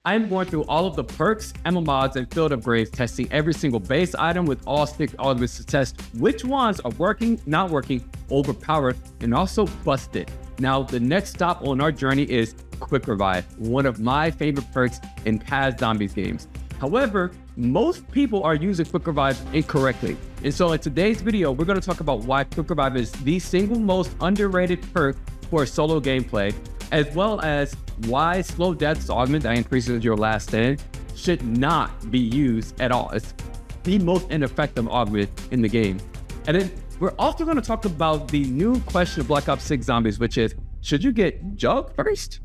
I'm going through all of the perks, ammo mods, and field upgrades, testing every single base item with all 6 augments to test which ones are working, not working, overpowered, and also busted. Now, the next stop on our journey is Quick Revive, one of my favorite perks in past zombies games. However, most people are using Quick Revive incorrectly. And so in today's video, we're going to talk about why Quick Revive is the single most underrated perk for solo gameplay, as well as why slow deaths augment that increases your last stand should not be used at all. It's the most ineffective augment in the game. And then we're also going to talk about the new question of Black Ops 6 Zombies, which is, should you get Jug first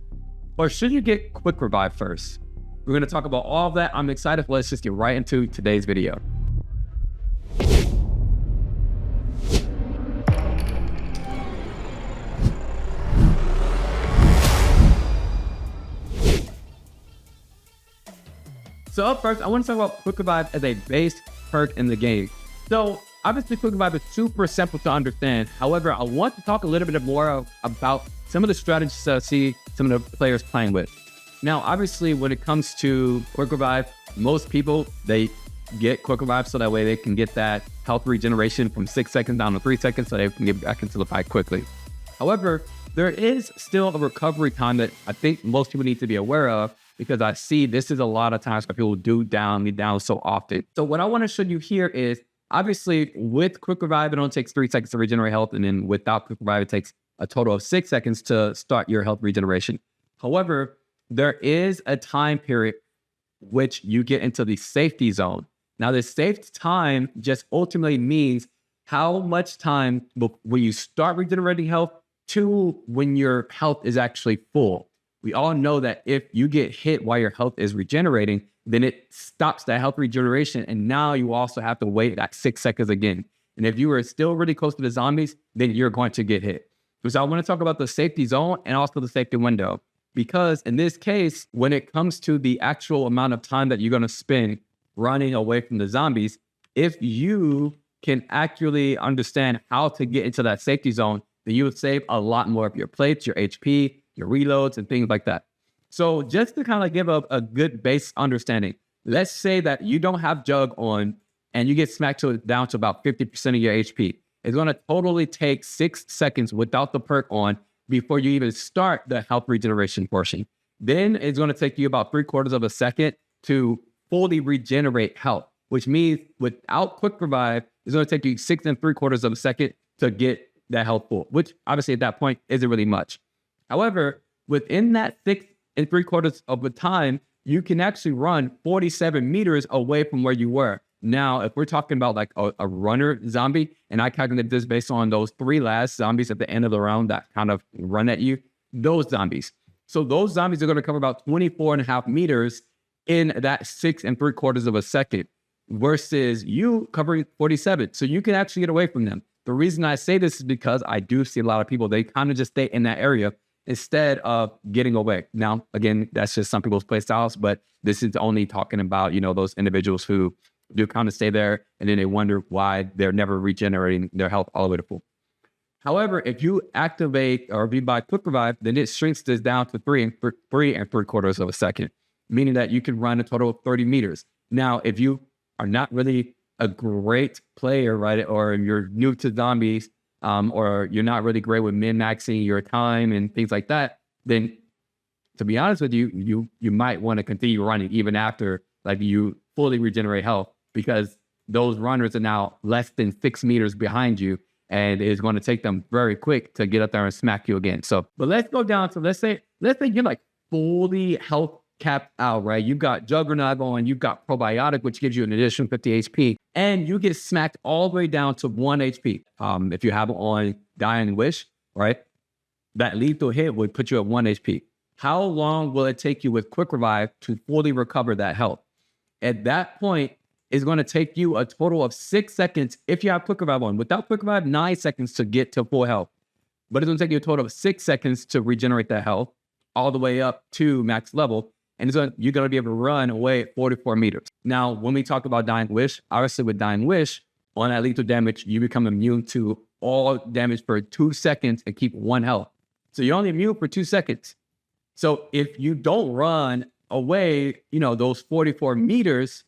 or should you get Quick Revive first? We're going to talk about all of that. I'm excited. Let's just get right into today's video. So up first, I want to talk about Quick Revive as a base perk in the game. So obviously Quick Revive is super simple to understand. However, I want to talk a little bit more about some of the strategies that I see some of the players playing with. Now, obviously, when it comes to Quick Revive, most people, they get Quick Revive so that way they can get that health regeneration from 6 seconds down to 3 seconds so they can get back into the fight quickly. However, there is still a recovery time that I think most people need to be aware of, because I see this is a lot of times where people do me down so often. So what I want to show you here is, obviously, with Quick Revive, it only takes 3 seconds to regenerate health, and then without Quick Revive, it takes a total of 6 seconds to start your health regeneration. However, there is a time period which you get into the safety zone. Now, the safety time just ultimately means how much time when you start regenerating health to when your health is actually full. We all know that if you get hit while your health is regenerating, then it stops that health regeneration, and now you also have to wait that 6 seconds again. And if you are still really close to the zombies, then you're going to get hit. So I want to talk about the safety zone and also the safety window. Because in this case, when it comes to the actual amount of time that you're going to spend running away from the zombies, if you can accurately understand how to get into that safety zone, then you would save a lot more of your plates, your HP, your reloads, and things like that. So just to kind of give a good base understanding, let's say that you don't have Jug on and you get smacked down to about 50% of your HP. It's going to totally take 6 seconds without the perk on before you even start the health regeneration portion. Then it's going to take you about 3/4 of a second to fully regenerate health, which means without Quick Revive, it's going to take you 6 3/4 of a second to get that health full, which obviously at that point isn't really much. However, within that 6 3/4 of the time, you can actually run 47 meters away from where you were. Now, if we're talking about like a runner zombie, and I calculated this based on those 3 last zombies at the end of the round that kind of run at you, those zombies. So those zombies are going to cover about 24.5 meters in that 6 3/4 of a second versus you covering 47. So you can actually get away from them. The reason I say this is because I do see a lot of people, they kind of just stay in that area instead of getting away. Now, again, that's just some people's play styles, but this is only talking about, those individuals who do kind of stay there and then they wonder why they're never regenerating their health all the way to full. However, if you activate or if you buy Quick Revive, then it shrinks this down to 3 3/4 of a second, meaning that you can run a total of 30 meters. Now, if you are not really a great player, right, or you're new to zombies, or you're not really great with min-maxing your time and things like that, then to be honest with you, you might want to continue running even after like you fully regenerate health, because those runners are now less than 6 meters behind you, and it's going to take them very quick to get up there and smack you again. So, but let's go down to, let's say you're like fully health capped out, right? You've got Juggernog on, you've got Probiotic, which gives you an additional 50 HP, and you get smacked all the way down to 1 HP. If you have it on Dying Wish, right? That lethal hit would put you at 1 HP. How long will it take you with Quick Revive to fully recover that health? At that point, it's going to take you a total of 6 seconds if you have Quick Revive on. Without Quick Revive, 9 seconds to get to full health. But it's going to take you a total of 6 seconds to regenerate that health all the way up to max level. And you're going to be able to run away at 44 meters. Now, when we talk about Dying Wish, obviously with Dying Wish, on that lethal damage, you become immune to all damage for 2 seconds and keep 1 health. So you're only immune for 2 seconds. So if you don't run away, those 44 meters,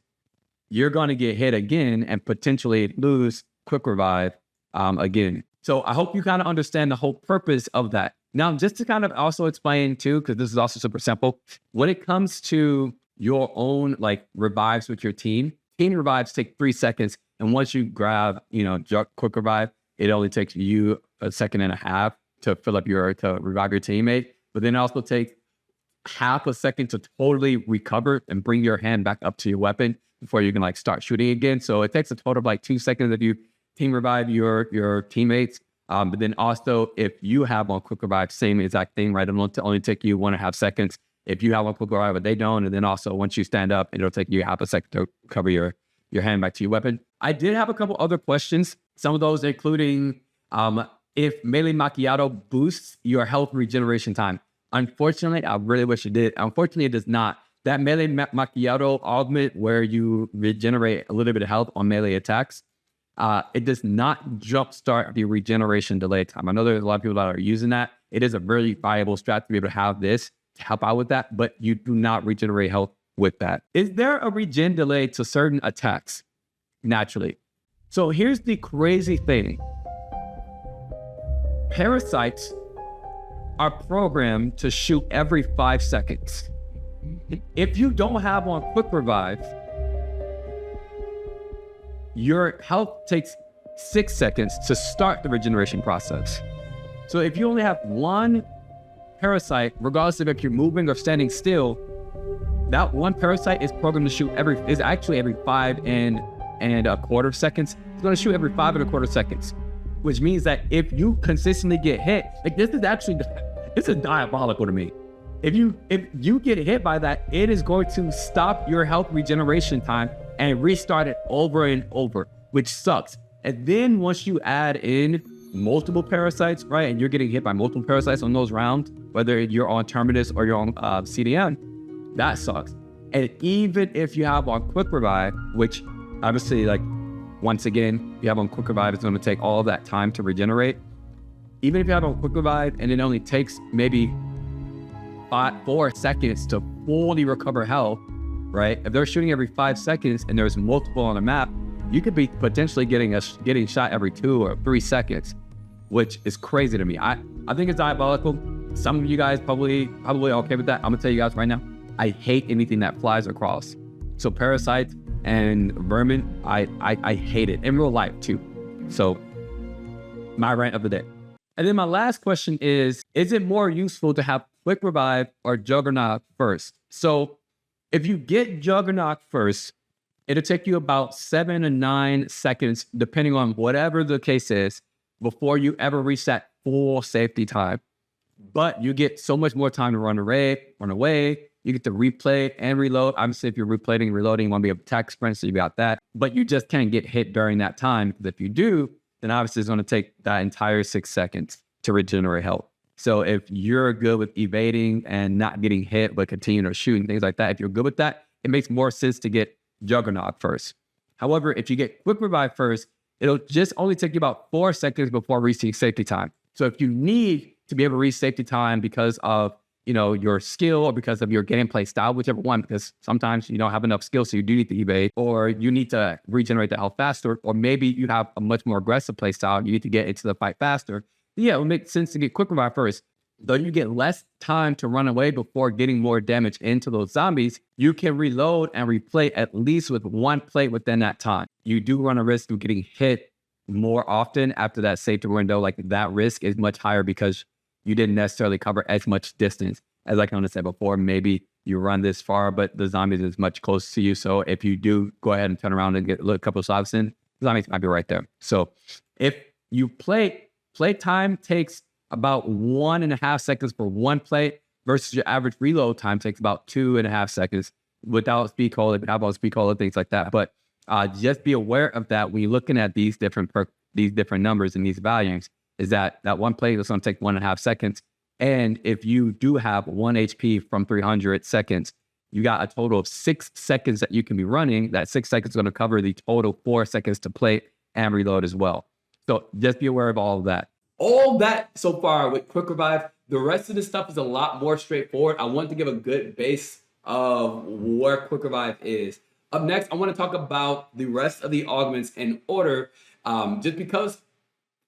you're going to get hit again and potentially lose quick revive again. So I hope you kind of understand the whole purpose of that. Now, just to kind of also explain too, because this is also super simple, when it comes to your own like revives with your team revives take 3 seconds. And once you grab, quick revive, it only takes you a second and a half to revive your teammate. But then it also takes half a second to totally recover and bring your hand back up to your weapon before you can like start shooting again. So it takes a total of like 2 seconds if you team revive your teammates. But then also if you have on quick revive, same exact thing, right? It'll only take you 1.5 seconds if you have on quick revive, but they don't. And then also once you stand up, it'll take you half a second to cover your hand back to your weapon. I did have a couple other questions. Some of those including if melee Macchiato boosts your health regeneration time. Unfortunately, I really wish it did. Unfortunately, it does not. That melee Macchiato augment where you regenerate a little bit of health on melee attacks, it does not jumpstart the regeneration delay time. I know there's a lot of people that are using that. It is a very viable strat to be able to have this to help out with that, but you do not regenerate health with that. Is there a regen delay to certain attacks? Naturally. So here's the crazy thing. Parasites are programmed to shoot every 5 seconds. If you don't have on quick revive, your health takes 6 seconds to start the regeneration process. So if you only have one parasite, regardless of if you're moving or standing still, that one parasite is programmed to shoot actually every 5.25 seconds. It's going to shoot every 5.25 seconds, which means that if you consistently get hit, like this is diabolical to me. If you get hit by that, it is going to stop your health regeneration time and restart it over and over, which sucks. And then once you add in multiple parasites, right, and you're getting hit by multiple parasites on those rounds, whether you're on Terminus or you're on CDM, that sucks. And even if you have on quick revive, which obviously, like, once again, if you have on quick revive, it's going to take all of that time to regenerate. Even if you have on quick revive and it only takes maybe 4 seconds to fully recover health, right? If they're shooting every 5 seconds and there's multiple on the map, you could be potentially getting shot every 2 or 3 seconds, which is crazy to me. I think it's diabolical. Some of you guys probably okay with that. I'm gonna tell you guys right now, I hate anything that flies across. So parasites and vermin, I hate it in real life too. So my rant of the day. And then my last question is it more useful to have quick revive or Juggernog first? So if you get Juggernog first, it'll take you about 7 to 9 seconds, depending on whatever the case is, before you ever reach that full safety time. But you get so much more time to run away. You get to replay and reload. Obviously, if you're replaying and reloading, you want to be able to attack sprint, so you got that. But you just can't get hit during that time, because if you do, then obviously it's going to take that entire 6 seconds to regenerate health. So if you're good with evading and not getting hit, but continuing to shoot and things like that, if you're good with that, it makes more sense to get Juggernog first. However, if you get quick revive first, it'll just only take you about 4 seconds before reaching safety time. So if you need to be able to reach safety time because of your skill or because of your gameplay style, whichever one, because sometimes you don't have enough skill, so you do need to evade, or you need to regenerate the health faster, or maybe you have a much more aggressive play style, you need to get into the fight faster. Yeah, it would make sense to get quick revive first. Though you get less time to run away before getting more damage into those zombies, you can reload and replay at least with one plate within that time. You do run a risk of getting hit more often after that safety window. Like, that risk is much higher because you didn't necessarily cover as much distance. As I kind of said before, maybe you run this far, but the zombies is much closer to you. So if you do go ahead and turn around and get a couple of shots in, the zombies might be right there. So if you play time takes about 1.5 seconds for one plate versus your average reload time takes about 2.5 seconds without speed cola, without speed cola, things like that. But just be aware of that when you're looking at these different numbers and these values, is that one plate is going to take 1.5 seconds. And if you do have 1 HP from 300 seconds, you got a total of 6 seconds that you can be running. That 6 seconds is going to cover the total 4 seconds to plate and reload as well. So just be aware of all of that. All that so far with quick revive. The rest of this stuff is a lot more straightforward. I want to give a good base of where Quick Revive is. Up next, I want to talk about the rest of the augments in order, just because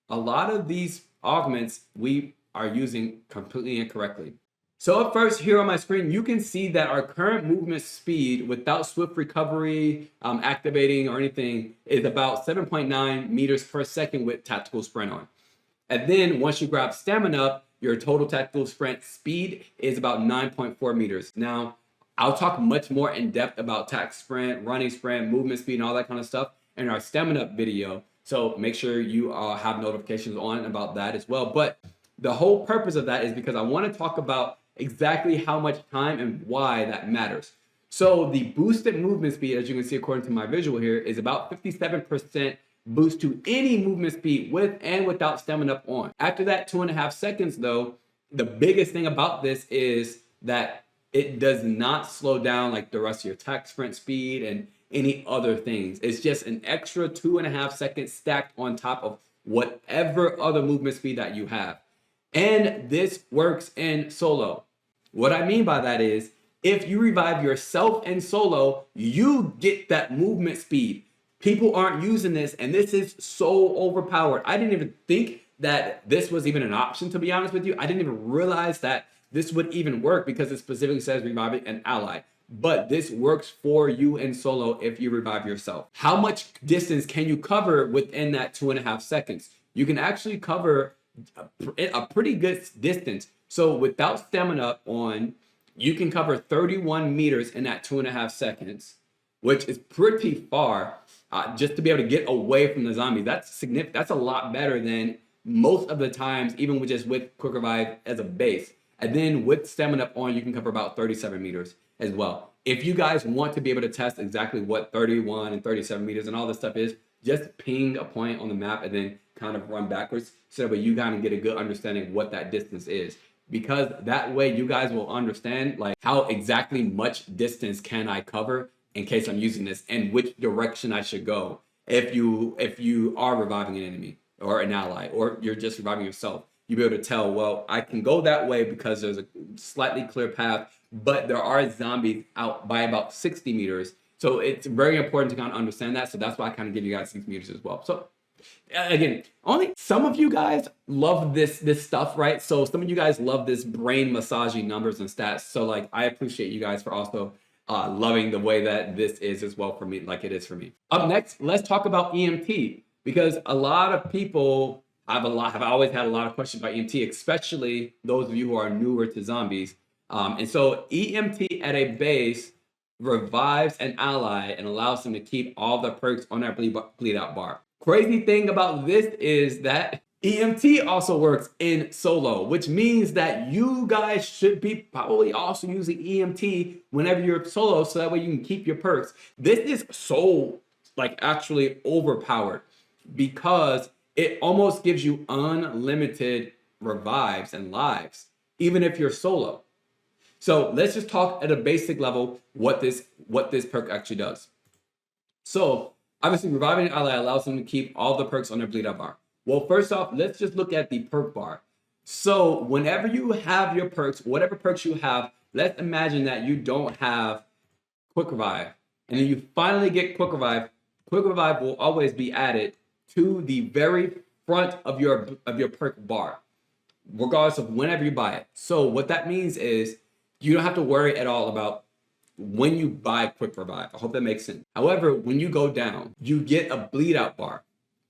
a lot of these augments we are using completely incorrectly. So up first here on my screen, you can see that our current movement speed without swift recovery, activating or anything is about 7.9 meters per second with tactical sprint on. And then once you grab stamina up, your total tactical sprint speed is about 9.4 meters. Now, I'll talk much more in depth about tac sprint, running sprint, movement speed, and all that kind of stuff in our stamina up video. So make sure you have notifications on about that as well. But the whole purpose of that is because I want to talk about exactly how much time and why that matters. So the boosted movement speed, as you can see according to my visual here, is about 57% boost to any movement speed with and without stamina up on. After that 2.5 seconds though, the biggest thing about this is that it does not slow down like the rest of your tac sprint speed and any other things. It's just an extra 2.5 seconds stacked on top of whatever other movement speed that you have. And this works in solo. What I mean by that is, if you revive yourself in solo, you get that movement speed. People aren't using this, and this is so overpowered. I didn't even think that this was even an option, to be honest with you. I didn't even realize that this would even work because it specifically says reviving an ally. But this works for you in solo if you revive yourself. How much distance can you cover within that 2.5 seconds? You can actually cover a pretty good distance. So without stamina on, you can cover 31 meters in that 2.5 seconds, which is pretty far. Just to be able to get away from the zombies, that's significant. That's a lot better than most of the times, even with just with Quick Revive as a base. And then with stamina on, you can cover about 37 meters as well. If you guys want to be able to test exactly what 31 and 37 meters and all this stuff is, just ping a point on the map and then kind of run backwards so that you kind of get a good understanding of what that distance is. Because that way you guys will understand like how exactly much distance can I cover in case I'm using this and which direction I should go if you are reviving an enemy or an ally, or you're just reviving yourself. You'll be able to tell, well, I can go that way because there's a slightly clear path, but there are zombies out by about 60 meters. So it's very important to kind of understand that. So that's why I kind of give you guys 6 meters as well. So again, only some of you guys love this stuff, right? So some of you guys love this brain massaging numbers and stats. So like, I appreciate you guys for also loving the way that this is as well for me, like it is for me. Up next, let's talk about EMT, because a lot of people have always had a lot of questions about EMT, especially those of you who are newer to zombies. And so EMT at a base revives an ally and allows them to keep all the perks on their bleed out bar. Crazy thing about this is that EMT also works in solo, which means that you guys should be probably also using EMT whenever you're solo, so that way you can keep your perks. This is so like actually overpowered because it almost gives you unlimited revives and lives, even if you're solo. So let's just talk at a basic level what this perk actually does. So obviously reviving an ally allows them to keep all the perks on their bleed out bar. Well, first off, let's just look at the perk bar. So whenever you have your perks, whatever perks you have, let's imagine that you don't have Quick Revive, and then you finally get Quick Revive. Quick Revive will always be added to the very front of your perk bar, regardless of whenever you buy it. So what that means is you don't have to worry at all about when you buy Quick Revive. I hope that makes sense. However, when you go down, you get a bleed out bar.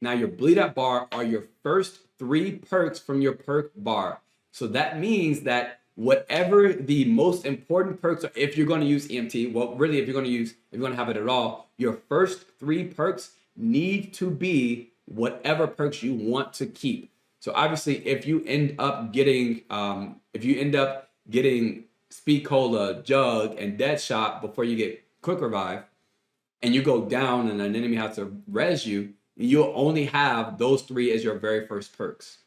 Now your bleed out bar are your first 3 perks from your perk bar. So that means that whatever the most important perks are, if you're going to use EMT, well, really, if you're going to have it at all, your first 3 perks need to be whatever perks you want to keep. So obviously, if you end up getting Speed Cola, Jug, and Deadshot before you get Quick Revive, and you go down and an enemy has to res you, you'll only have those 3 as your very first perks.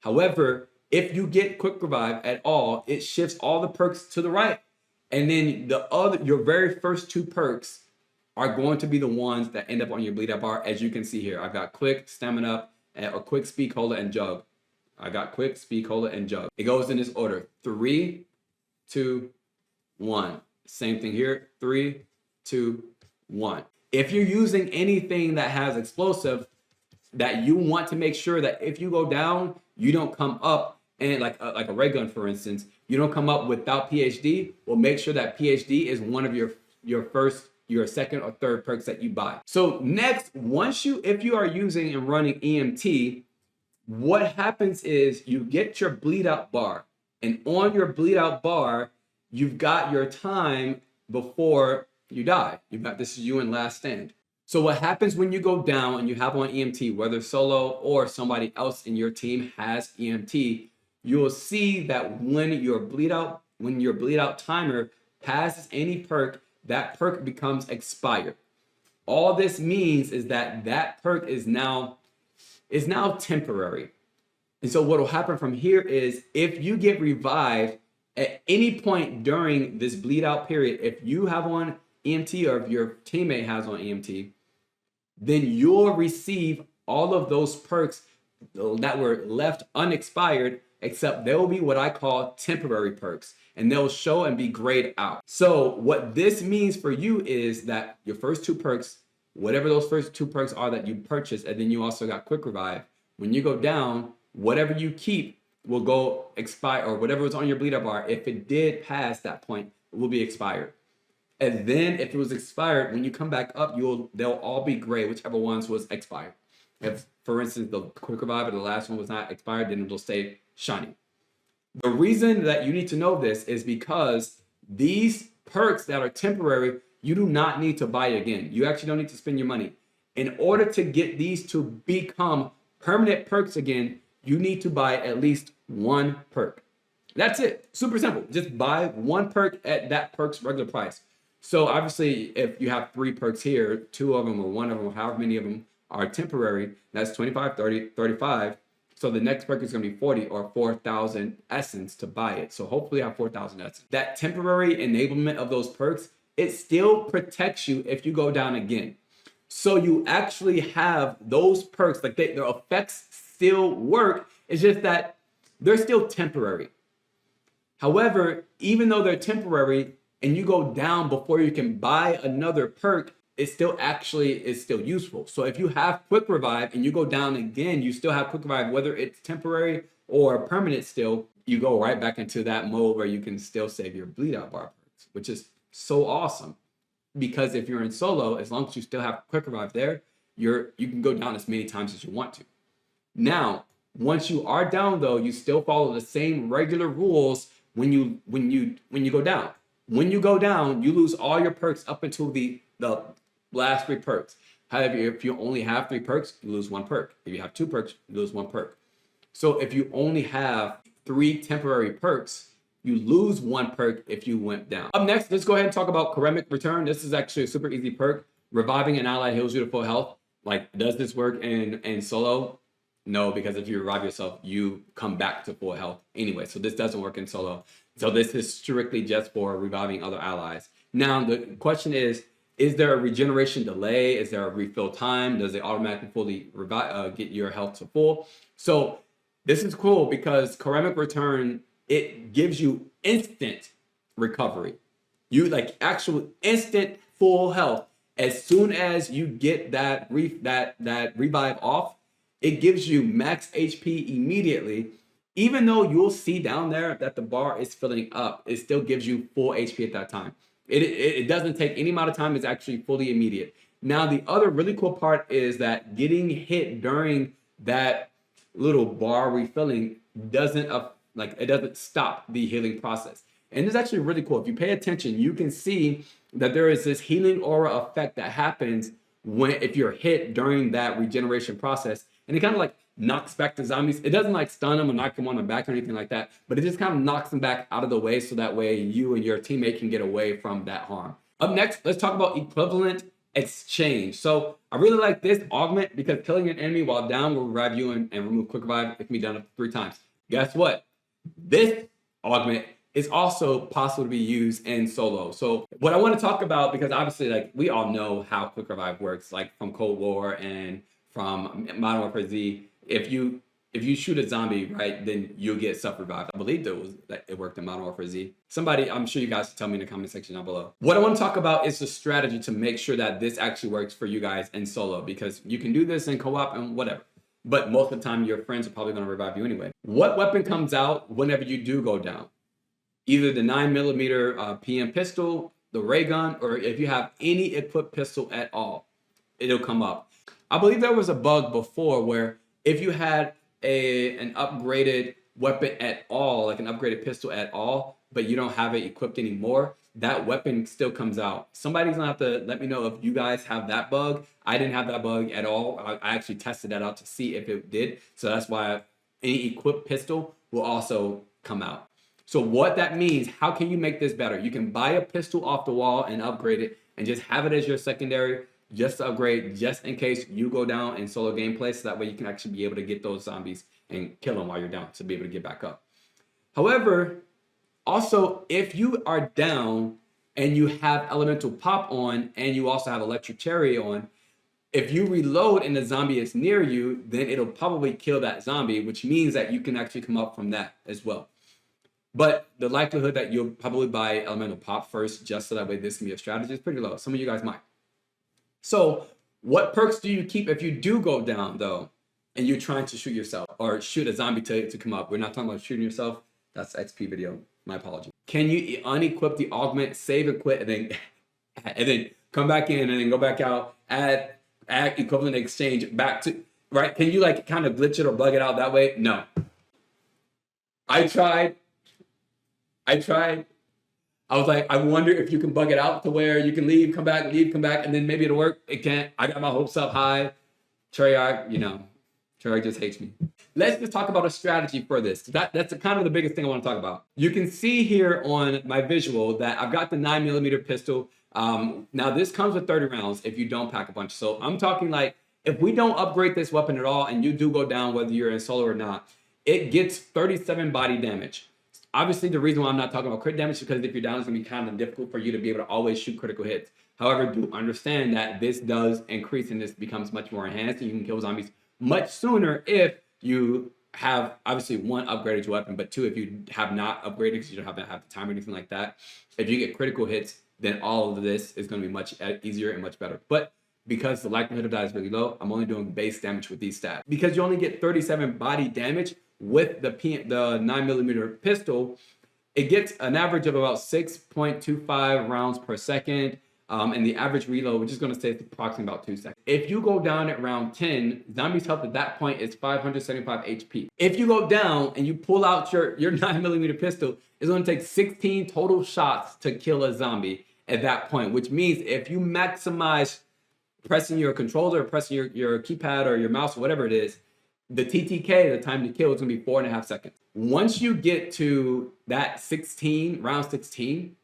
However, if you get Quick Revive at all, it shifts all the perks to the right. And then your very first 2 perks are going to be the ones that end up on your bleed out bar. As you can see here, I've got Quick, Stamina, or Quick, Speed Cola, and Jug. I got Quick, Speed Cola, and Jug. It goes in this order: 3, 2, 1. Same thing here. 3, 2, 1. If you're using anything that has explosive, that you want to make sure that if you go down, you don't come up, and like a ray gun, for instance, you don't come up without PhD. Well, make sure that PhD is one of your second or third perks that you buy. So next, if you are using and running EMT, what happens is you get your bleed out bar, and on your bleed out bar, you've got your time before you die. This is you in last stand. So what happens when you go down and you have on EMT, whether solo or somebody else in your team has EMT, you'll see that when your bleed out timer passes any perk, that perk becomes expired. All this means is that that perk is now temporary. And so what will happen from here is if you get revived at any point during this bleed out period, if you have on EMT or if your teammate has on EMT, then you'll receive all of those perks that were left unexpired, except they will be what I call temporary perks, and they'll show and be grayed out. So what this means for you is that your first 2 perks, whatever those first 2 perks are that you purchased, and then you also got quick revive, when you go down, whatever you keep will go expire, or whatever was on your bleed up bar, if it did pass that point, it will be expired. And then if it was expired, when you come back up, they'll all be gray, whichever ones was expired. If, for instance, the quick revive or the last one was not expired, then it'll stay shiny. The reason that you need to know this is because these perks that are temporary, you do not need to buy again. You actually don't need to spend your money. In order to get these to become permanent perks again, you need to buy at least 1 perk. That's it. Super simple. Just buy 1 perk at that perk's regular price. So obviously, if you have 3 perks here, 2 of them or 1 of them, however many of them are temporary, that's 25, 30, 35. So the next perk is going to be 40 or 4,000 essence to buy it. So hopefully I have 4,000 essence. That temporary enablement of those perks, it still protects you if you go down again. So you actually have those perks, like their effects still work. It's just that they're still temporary. However, even though they're temporary, and you go down before you can buy another perk, it still is still useful. So if you have quick revive and you go down again, you still have quick revive, whether it's temporary or permanent still, you go right back into that mode where you can still save your bleed out bar perks, which is so awesome. Because if you're in solo, as long as you still have quick revive there, you can go down as many times as you want to. Now, once you are down though, you still follow the same regular rules when you go down. When you go down, you lose all your perks up until the last 3 perks. However, if you only have 3 perks, you lose 1 perk. If you have 2 perks, you lose 1 perk. So if you only have 3 temporary perks, you lose 1 perk if you went down. Up next, let's go ahead and talk about Karamic Return. This is actually a super easy perk. Reviving an ally heals you to full health. Like, does this work in solo? No, because if you revive yourself, you come back to full health anyway. So this doesn't work in solo. So this is strictly just for reviving other allies. Now, the question is there a regeneration delay? Is there a refill time? Does it automatically fully get your health to full? So this is cool because Karamic Return, it gives you instant recovery. You like actual instant full health. As soon as you get that revive off, it gives you max HP immediately. Even though you'll see down there that the bar is filling up, it still gives you full HP at that time. It doesn't take any amount of time. It's actually fully immediate. Now, the other really cool part is that getting hit during that little bar refilling doesn't stop the healing process. And it's actually really cool. If you pay attention, you can see that there is this healing aura effect that happens if you're hit during that regeneration process. And it kind of like knocks back the zombies. It doesn't like stun them or knock them on the back or anything like that, but it just kind of knocks them back out of the way so that way you and your teammate can get away from that harm. Up next, let's talk about equivalent exchange. So I really like this augment because killing an enemy while down will revive you and remove quick revive. It can be done up to 3 times. Guess what? This augment is also possible to be used in solo. So what I want to talk about, because obviously like we all know how quick revive works, like from Cold War and from Modern Warfare Z. If you if you shoot a zombie, right, then you'll get self-revive. I believe that it worked in Modern Warfare Z. Somebody, I'm sure you guys can tell me in the comment section down below. What I want to talk about is the strategy to make sure that this actually works for you guys in solo, because you can do this in co-op and whatever, but most of the time your friends are probably going to revive you anyway. What weapon comes out whenever you do go down? Either the 9mm PM pistol, the ray gun, or if you have any equipped pistol at all, it'll come up. I believe there was a bug before where if you had an upgraded weapon at all, like an upgraded pistol at all, but you don't have it equipped anymore, that weapon still comes out. Somebody's gonna have to let me know if you guys have that bug. I didn't have that bug at all. I actually tested that out to see if it did. So that's why any equipped pistol will also come out. So what that means, how can you make this better? You can buy a pistol off the wall and upgrade it and just have it as your secondary, just to upgrade, just in case you go down in solo gameplay, so that way you can actually be able to get those zombies and kill them while you're down to be able to get back up. However, also, if you are down and you have elemental pop on and you also have electric cherry on, if you reload and the zombie is near you, then it'll probably kill that zombie, which means that you can actually come up from that as well. But the likelihood that you'll probably buy elemental pop first, just so that way this can be a strategy, is pretty low. Some of you guys might. So what perks do you keep if you do go down, though, and you're trying to shoot yourself or shoot a zombie to come up? We're not talking about shooting yourself. That's XP video. My apology. Can you unequip the augment, save and quit, and then come back in and then go back out, add equivalent exchange back to, right? Can you like kind of glitch it or bug it out that way? No. I tried. I was like, I wonder if you can bug it out to where you can leave, come back, and then maybe it'll work. It can't. I got my hopes up high. Treyarch, you know, Treyarch just hates me. Let's just talk about a strategy for this. That's kind of the biggest thing I want to talk about. You can see here on my visual that I've got the 9mm pistol. Now this comes with 30 rounds if you don't pack a bunch. So I'm talking like, if we don't upgrade this weapon at all and you do go down, whether you're in solo or not, it gets 37 body damage. Obviously, the reason why I'm not talking about crit damage is because if you're down, it's going to be kind of difficult for you to be able to always shoot critical hits. However, do understand that this does increase and this becomes much more enhanced, and you can kill zombies much sooner if you have, obviously, one, upgraded your weapon, but two, if you have not upgraded because you don't have the time or anything like that. If you get critical hits, then all of this is going to be much easier and much better. But because the likelihood of that is really low, I'm only doing base damage with these stats. Because you only get 37 body damage with the 9mm pistol, it gets an average of about 6.25 rounds per second. And the average reload, which is going to stay approximately about 2 seconds. If you go down at round 10, zombies' health at that point is 575 HP. If you go down and you pull out your 9mm pistol, it's going to take 16 total shots to kill a zombie at that point, which means if you maximize pressing your controller, or pressing your keypad or your mouse or whatever it is, the TTK, the time to kill, is going to be 4.5 seconds. Once you get to that round 16,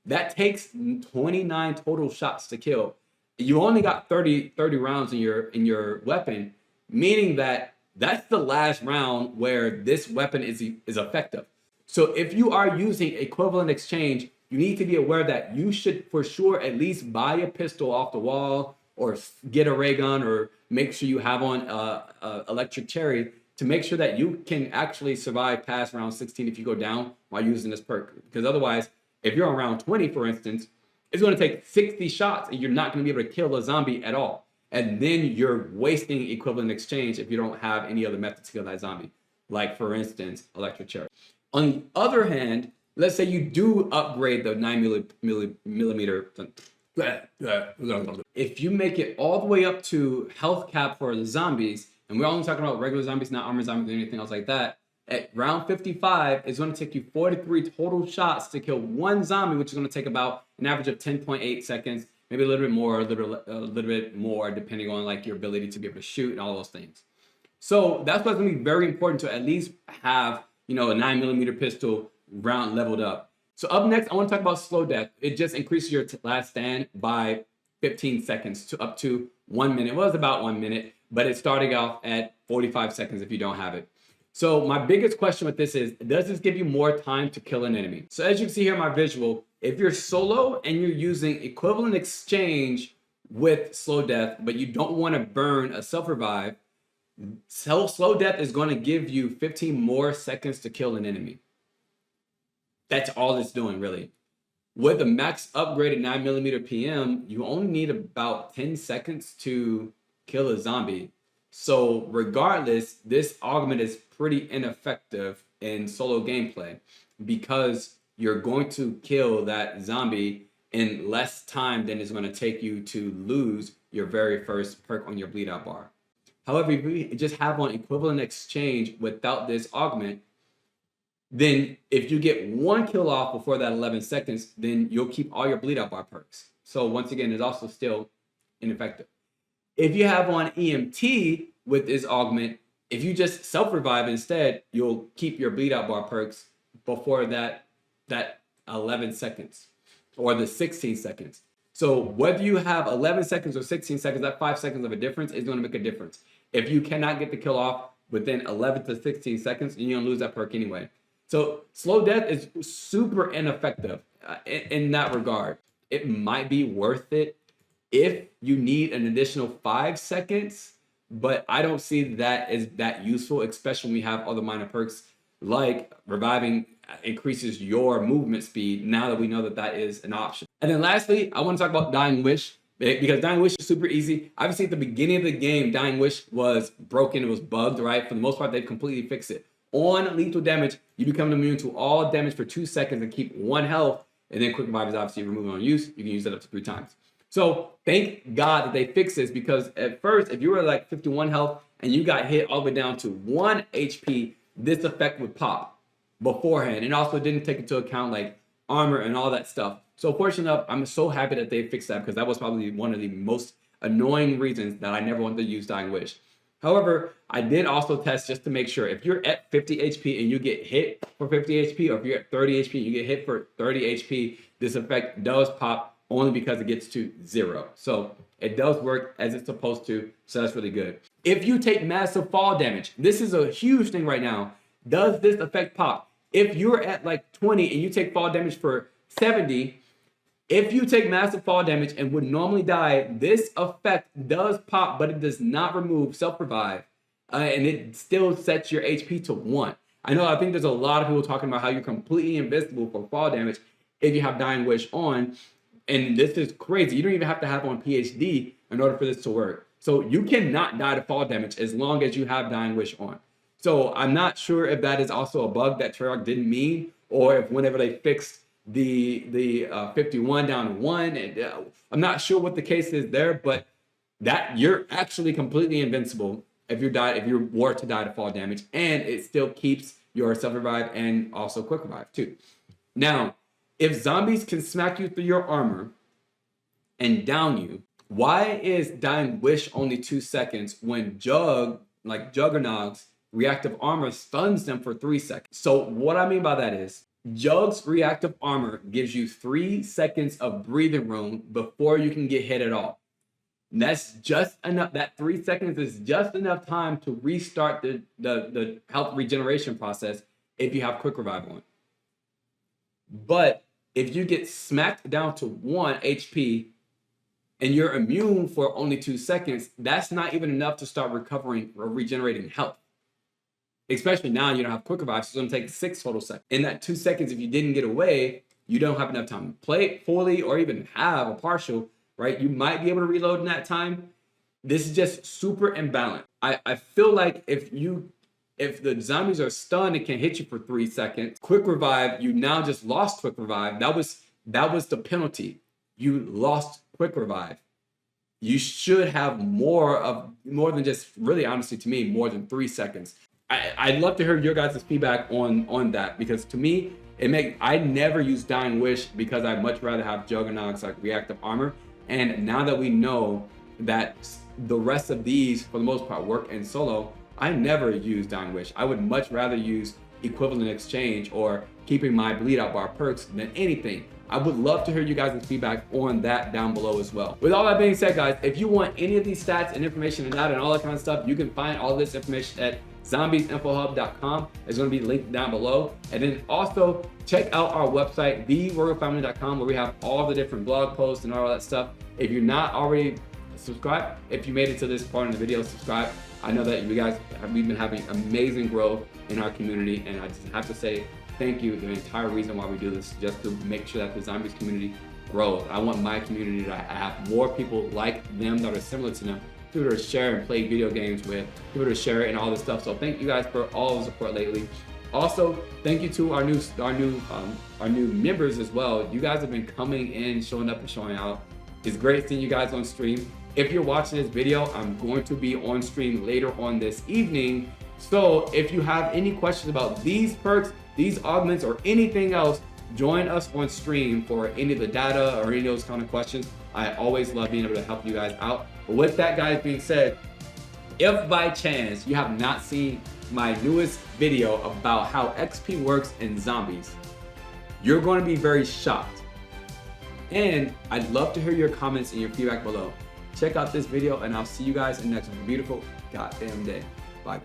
that takes 29 total shots to kill. You only got 30 rounds in your weapon, meaning that that's the last round where this weapon is effective. So if you are using equivalent exchange, you need to be aware that you should for sure at least buy a pistol off the wall or get a ray gun, or make sure you have on electric cherry to make sure that you can actually survive past round 16 if you go down while using this perk. Because otherwise, if you're on round 20, for instance, it's going to take 60 shots and you're not going to be able to kill a zombie at all. And then you're wasting equivalent exchange if you don't have any other method to kill that zombie. Like, for instance, electric cherry. On the other hand, let's say you do upgrade the 9mm. If you make it all the way up to health cap for the zombies, and we're only talking about regular zombies, not armored zombies or anything else like that, at round 55, it's going to take you 43 total shots to kill one zombie, which is going to take about an average of 10.8 seconds, maybe a little bit more, a little bit more, depending on like your ability to be able to shoot and all those things. So that's why it's going to be very important to at least have, you know, a 9mm pistol round leveled up. So up next, I want to talk about slow death. It just increases your last stand by 15 seconds to up to 1 minute. Well, it's about 1 minute, but it's starting off at 45 seconds if you don't have it. So my biggest question with this is, does this give you more time to kill an enemy? So as you can see here in my visual, if you're solo and you're using equivalent exchange with slow death, but you don't want to burn a self-revive, Slow death is going to give you 15 more seconds to kill an enemy. That's all it's doing, really. With the max upgraded 9mm PM, you only need about 10 seconds to kill a zombie. So regardless, this augment is pretty ineffective in solo gameplay because you're going to kill that zombie in less time than it's going to take you to lose your very first perk on your bleed out bar. However, if we just have on equivalent exchange without this augment, then if you get one kill off before that 11 seconds, then you'll keep all your bleed out bar perks. So once again, it's also still ineffective. If you have on EMT with this augment, if you just self-revive instead, you'll keep your bleed out bar perks before that 11 seconds or the 16 seconds. So whether you have 11 seconds or 16 seconds, that 5 seconds of a difference is going to make a difference. If you cannot get the kill off within 11 to 16 seconds, you're going to lose that perk anyway. So slow death is super ineffective in that regard. It might be worth it if you need an additional 5 seconds, but I don't see that as that useful, especially when we have other minor perks like reviving increases your movement speed now that we know that that is an option. And then lastly, I want to talk about Dying Wish because Dying Wish is super easy. Obviously, at the beginning of the game, Dying Wish was broken. It was bugged, right? For the most part, they've completely fixed it. On lethal damage, you become immune to all damage for 2 seconds and keep 1 health. And then quick revive is obviously removed on use. You can use that up to 3 times. So thank God that they fixed this because at first, if you were like 51 health and you got hit all the way down to 1 HP, this effect would pop beforehand. And also didn't take into account like armor and all that stuff. So fortunately enough, I'm so happy that they fixed that because that was probably one of the most annoying reasons that I never wanted to use Dying Wish. However, I did also test just to make sure if you're at 50 HP and you get hit for 50 HP, or if you're at 30 HP and you get hit for 30 HP, this effect does pop only because it gets to 0. So it does work as it's supposed to, so that's really good. If you take massive fall damage, this is a huge thing right now. Does this effect pop? If you're at like 20 and you take fall damage for 70, if you take massive fall damage and would normally die, this effect does pop, but it does not remove self-revive, and it still sets your HP to 1. I think there's a lot of people talking about how you're completely invincible for fall damage if you have Dying Wish on, and this is crazy. You don't even have to have on PhD in order for this to work. So you cannot die to fall damage as long as you have Dying Wish on. So I'm not sure if that is also a bug that Treyarch didn't mean, or if whenever they fixed the 51 down to 1, and I'm not sure what the case is there, but that you're actually completely invincible if you were to die to fall damage, and it still keeps your self revive and also quick revive too. Now, if zombies can smack you through your armor and down you, why is Dying Wish only 2 seconds when Juggernog's reactive armor stuns them for 3 seconds? So what I mean by that is Jug's reactive armor gives you 3 seconds of breathing room before you can get hit at all. And that's just enough. That 3 seconds is just enough time to restart the health regeneration process if you have quick revive on. But if you get smacked down to 1 HP and you're immune for only 2 seconds, that's not even enough to start recovering or regenerating health. Especially now you don't have quick revive, so it's going to take 6 total seconds. In that 2 seconds, if you didn't get away, you don't have enough time to play it fully or even have a partial, right? You might be able to reload in that time. This is just super imbalanced. I feel like if the zombies are stunned, it can hit you for 3 seconds. Quick revive, you now just lost quick revive. That was the penalty. You lost quick revive. You should have more than just, really honestly to me, more than 3 seconds. I'd love to hear your guys' feedback on that, because to me, I never use Dying Wish because I'd much rather have Juggernog's like reactive armor. And now that we know that the rest of these, for the most part, work in solo, I never use Dying Wish. I would much rather use equivalent exchange or keeping my bleed out bar perks than anything. I would love to hear you guys' feedback on that down below as well. With all that being said, guys, if you want any of these stats and information and that and all that kind of stuff, you can find all this information at zombiesinfohub.com. It's going to be linked down below. And then also check out our website, theroyalfamily.com, where we have all the different blog posts and all that stuff. If you're not already subscribe. If you made it to this part of the video, subscribe. I know that we've been having amazing growth in our community, and I just have to say thank you. The entire reason why we do this is just to make sure that the zombies community grows. I want my community to have more people like them that are similar to them, people to share and play video games with, people to share it and all this stuff. So thank you guys for all the support lately. Also, thank you to our new members as well. You guys have been coming in, showing up and showing out. It's great seeing you guys on stream. If you're watching this video, I'm going to be on stream later on this evening. So if you have any questions about these perks, these augments, or anything else, join us on stream for any of the data or any of those kind of questions. I always love being able to help you guys out. But with that, guys, being said, if by chance you have not seen my newest video about how XP works in zombies, you're going to be very shocked. And I'd love to hear your comments and your feedback below. Check out this video, and I'll see you guys in the next beautiful goddamn day. Bye.